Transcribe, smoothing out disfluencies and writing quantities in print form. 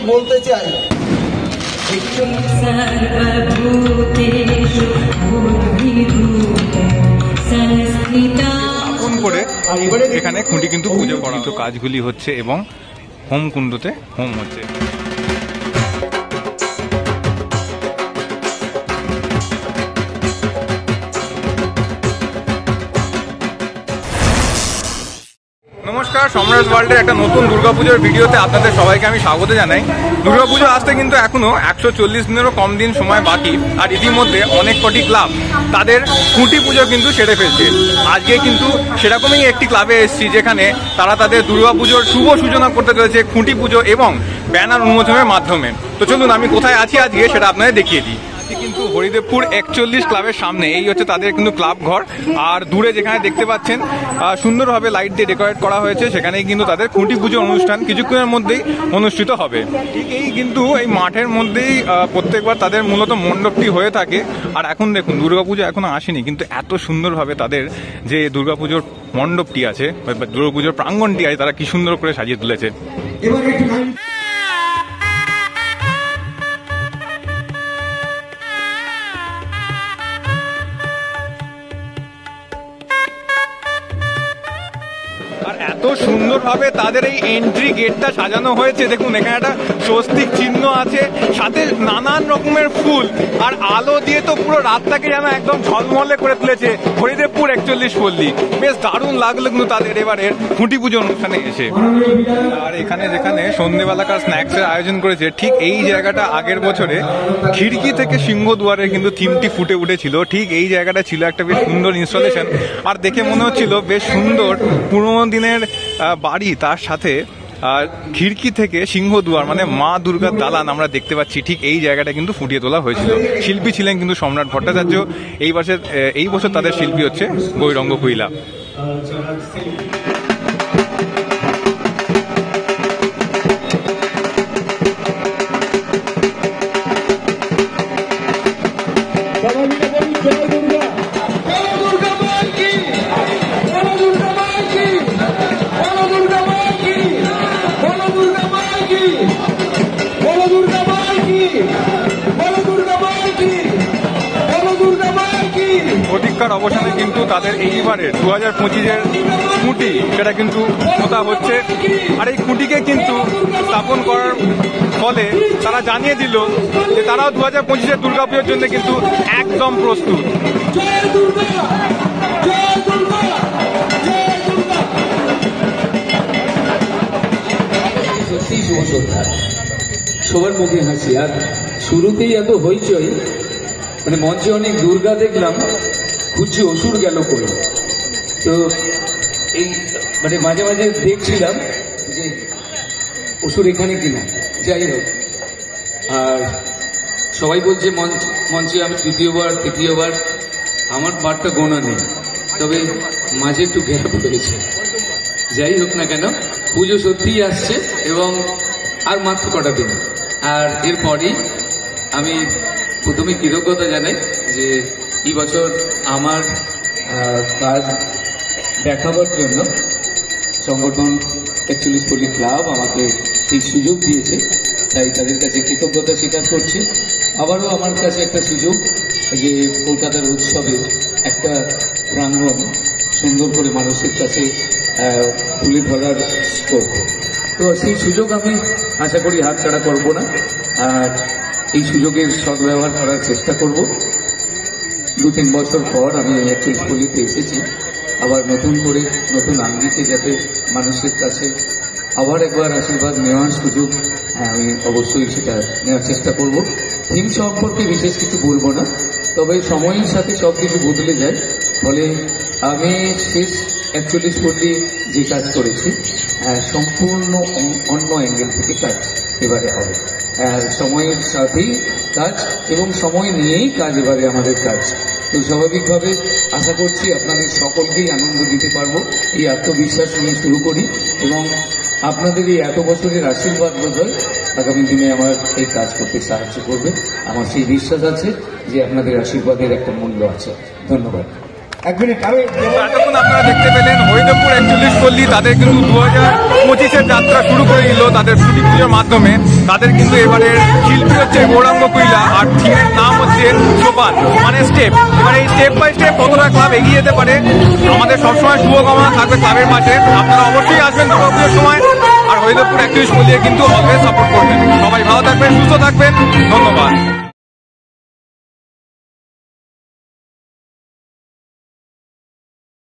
বলতে চাই, করে এখানে খুঁটি কিন্তু পুজো করা কাজগুলি হচ্ছে এবং হোম কুণ্ডতে হোম হচ্ছে। নমস্কার, সম্রাট ওয়ার্ল্ডের একটা নতুন দুর্গাপুজোর ভিডিওতে আপনাদের সবাইকে আমি স্বাগত জানাই। দুর্গাপুজো আসতে কিন্তু এখনো 140 দিনেরও কম দিন সময় বাকি, আর ইতিমধ্যে অনেক কটি ক্লাব তাদের খুঁটি পুজো কিন্তু সেরে ফেলছে। আজকে কিন্তু সেরকমই একটি ক্লাবে এসেছি যেখানে তারা তাদের দুর্গাপুজোর শুভ সূচনা করতে চলেছে খুঁটি পুজো এবং ব্যানার উন্মোচনের মাধ্যমে। তো চলুন আমি কোথায় আছি আজকে সেটা আপনাদের দেখিয়ে দিই। কিন্তু হরিদেবপুর 41 ক্লাবের সামনে এই হচ্ছে তাদের কিন্তু ক্লাব ঘর, আর দূরে যেখানে দেখতে পাচ্ছেন সুন্দরভাবে লাইট দিয়ে ডেকোরেট করা হয়েছে, সেখানেই কিন্তু তাদের খুঁটি পুজো অনুষ্ঠান কিছুক্ষণের মধ্যেই অনুষ্ঠিত হবে। ঠিক এই কিন্তু এই মাঠের মধ্যেই প্রত্যেকবার তাদের মূলত মণ্ডপটি হয়ে থাকে। আর এখন দেখুন দুর্গাপুজো এখনো আসেনি, কিন্তু এত সুন্দরভাবে তাদের যে দুর্গাপুজোর মণ্ডপটি আছে বা দুর্গাপুজোর প্রাঙ্গণটি আছে তারা কি সুন্দর করে সাজিয়ে তুলেছে। আর এত সুন্দরভাবে তাদের এই এন্ট্রি গেটটা সাজানো হয়েছে, দেখুন এখানে একটা স্বস্তিক চিহ্ন আছে, সাথে নানান রকমের ফুল আর আলো দিয়ে তো পুরো রাতটাকে যেন একদম ঝলমলে করে তুলেছে হরিদেবপুর 41 পল্লী। বেশ দারুণ লাগলো কিন্তু তাদের এবারের খুঁটি পুজো অনুষ্ঠানে এসে। আর এখানে যেখানে সন্ধ্যেবেলাকার স্ন্যাক্সের আয়োজন করেছে, ঠিক এই জায়গাটা আগের বছরে খিড়কি থেকে সিংহদুয়ারের কিন্তু থিমটি ফুটে উঠেছিল। ঠিক এই জায়গাটা ছিল একটা বেশ সুন্দর ইনস্টলেশন, আর দেখে মনে হচ্ছিল বেশ সুন্দর পুরোনো দিনের বাড়ি, তার সাথে খিড়কি থেকে সিংহদুয়ার মানে মা দুর্গার দালান আমরা দেখতে পাচ্ছি। ঠিক এই জায়গাটা কিন্তু ফুটিয়ে তোলা হয়েছিল। শিল্পী ছিলেন কিন্তু সম্রাট ভট্টাচার্য। এই বছর তাদের শিল্পী হচ্ছে গৌরঙ্গ কুইলা। প্রতীক্ষার অবসানে কিন্তু তাদের এইবারের 2025-এর খুঁটি সেটা কিন্তু পোতা হচ্ছে। আর এই খুঁটিকে কিন্তু স্থাপন করার ফলে তারা জানিয়ে দিল যে তারাও 2025-এর দুর্গাপুজোর জন্য কিন্তু একদম প্রস্তুত। সত্যিই শুভ সন্ধ্যা, সবার মুখে হাসি। আর শুরুতেই এত হইচই, মানে মঞ্চে অনেক দুর্গা দেখলাম, খুঁজছি অসুর গেল করে। তো এই মানে মাঝে মাঝে দেখছিলাম যে অসুর এখানে কিনা, যাই হোক। আর সবাই বলছে মঞ্চে আমি তৃতীয়বার আমার বারটা গোনা নেই, তবে মাঝে একটু গ্যাপ হয়েছে। যাই হোক না কেন, পুজো সত্যিই আসছে এবং আর মাত্র কটা দিন। আর এরপরই আমি প্রথমে কৃতজ্ঞতা জানাই যে এই বছর আমার কাজ দেখাবার জন্য সংগঠন 41 পল্লী ক্লাব আমাকে এই সুযোগ দিয়েছে, তাই তাদের কাছে কৃতজ্ঞতা স্বীকার করছি। আবারও আমার কাছে একটা সুযোগ যে কলকাতার উৎসবে একটা প্রাঙ্গণ সুন্দর করে মানুষের কাছে তুলে ধরার স্কোপ, তো সেই সুযোগ আমি আশা করি হাতছাড়া করব না, আর এই সুযোগের সদ্ব্যবহার করার চেষ্টা করব। 2-3 বছর পর আমি 41 পল্লীতে এসেছি, আবার নতুন করে নতুন আঙ্গিকে যাতে মানুষের কাছে আবার একবার আশীর্বাদ নেওয়ার সুযোগ আমি অবশ্যই সেটা নেওয়ার চেষ্টা করব। থিম সম্পর্কে বিশেষ কিছু বলবো না, তবে সময়ের সাথে সব কিছু বদলে যায়, ফলে আমি শেষ 41 পল্লী যে কাজ করেছি সম্পূর্ণ অন্য অ্যাঙ্গেল থেকে কাজ এবারে হবে। সময়ের সাথেই কাজ এবং সময় নিয়েই কাজ এবারে আমাদের কাজ। তো স্বাভাবিকভাবে আশা করছি আপনাদের সকলকেই আনন্দ দিতে পারবো, এই আত্মবিশ্বাস নিয়ে শুরু করি এবং আপনাদের এই এত বছরের আশীর্বাদ বোধহয় আগামী দিনে আমার এই কাজ করতে সাহায্য করবে। আমার সেই বিশ্বাস আছে যে আপনাদের আশীর্বাদের একটা মূল্য আছে। ধন্যবাদ। এতক্ষণ আপনারা দেখতে পেলেন হরিদেবপুর 41 পল্লী তাদের কিন্তু 2025-এর যাত্রা শুরু করে দিল তাদের ছুটি পুজোর মাধ্যমে। তাদের কিন্তু এবারের শিল্পী হচ্ছে গৌরাঙ্গ কুইলা, আর থিমের নাম হচ্ছে সোপান, মানে স্টেপ। এবার এই স্টেপ বাই স্টেপ কতটা ক্লাব এগিয়ে যেতে পারে, আমাদের সবসময় শুভকামনা থাকবে ক্লাবের পাশে। আপনারা অবশ্যই আসবেন দুর্গাপুজোর সময়, আর হরিদেবপুর 41 পল্লী কিন্তু অলওয়েজ সাপোর্ট করবেন। সবাই ভালো থাকবেন, সুস্থ থাকবেন, ধন্যবাদ।